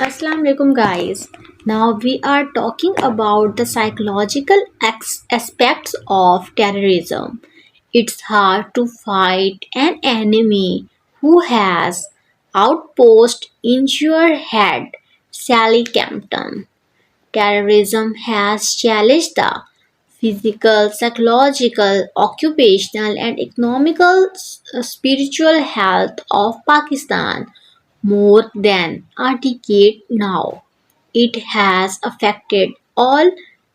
Assalamu alaikum guys. Now we are talking about the psychological aspects of terrorism. It's hard to fight an enemy who has outpost in your head. Sally Campton. Terrorism has challenged the physical, psychological, occupational and economical spiritual health of Pakistan more than a decade now. It has affected all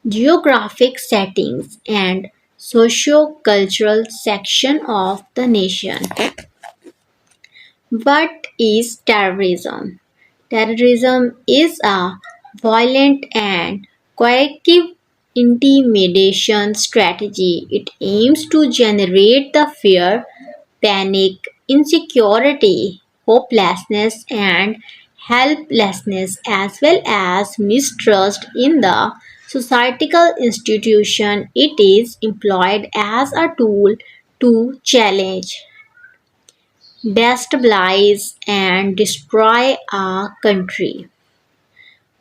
geographic settings and socio-cultural section of the nation. What is terrorism? Terrorism is a violent and corrective intimidation strategy. It aims to generate the fear, panic, insecurity, hopelessness, and helplessness, as well as mistrust in the societal institution. It is employed as a tool to challenge, destabilize, and destroy a country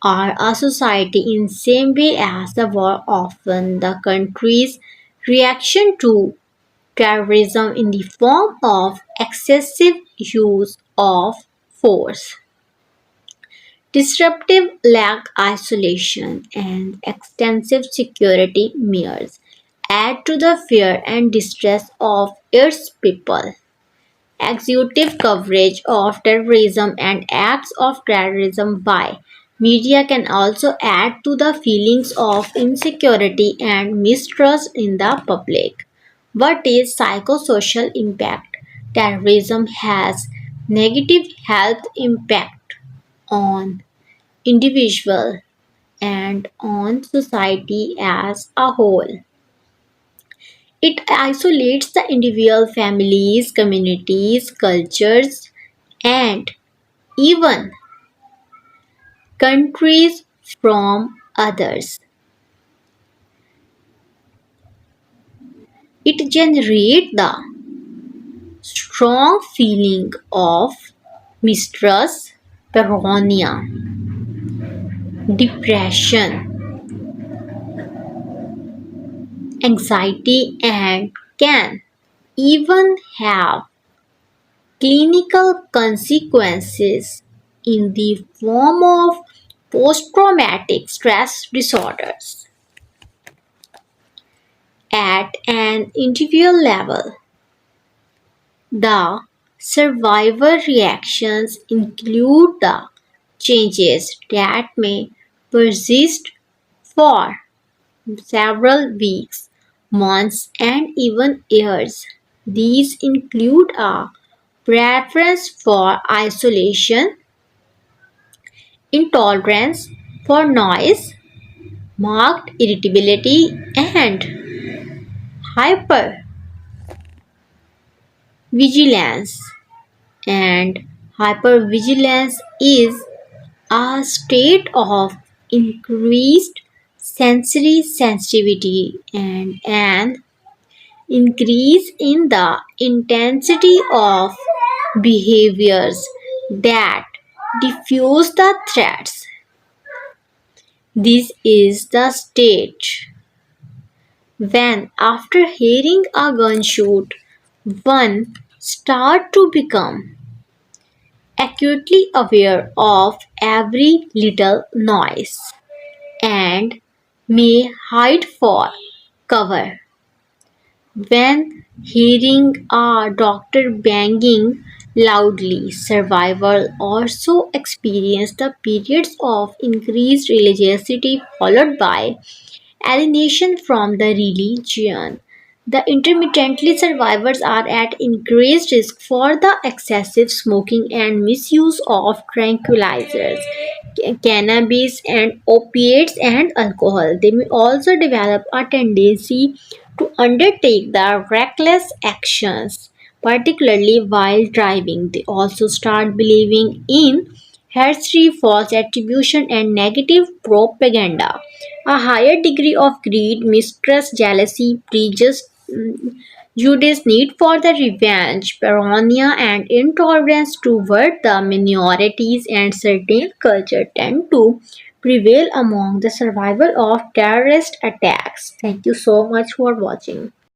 or a society in same way as the war. Often the country's reaction to terrorism in the form of excessive use of force, disruptive lack isolation, and extensive security measures add to the fear and distress of its people. Executive coverage of terrorism and acts of terrorism by media can also add to the feelings of insecurity and mistrust in the public. What is psychosocial impact? Terrorism has negative health impact on individual and on society as a whole. It isolates the individual, families, communities, cultures, and even countries from others. It generates the strong feeling of mistrust, paranoia, depression, anxiety, and can even have clinical consequences in the form of post-traumatic stress disorders. At an individual level, the survivor reactions include the changes that may persist for several weeks, months, and even years. These include a preference for isolation, intolerance for noise, marked irritability, and hypervigilance. And hypervigilance is a state of increased sensory sensitivity and an increase in the intensity of behaviors that diffuse the threats. This is the stage when, after hearing a gunshot, one starts to become acutely aware of every little noise and may hide for cover. When hearing a doctor banging loudly, survivors also experience the periods of increased religiosity followed by alienation from the religion. The intermittently survivors are at increased risk for the excessive smoking and misuse of tranquilizers, cannabis, and opiates and alcohol. They may also develop a tendency to undertake the reckless actions, particularly while driving. They also start believing in heresy, false attribution, and negative propaganda. A higher degree of greed, mistrust, jealousy, prejudice, Judy's need for the revenge, paranoia, and intolerance toward the minorities and certain culture tend to prevail among the survival of terrorist attacks. Thank you so much for watching.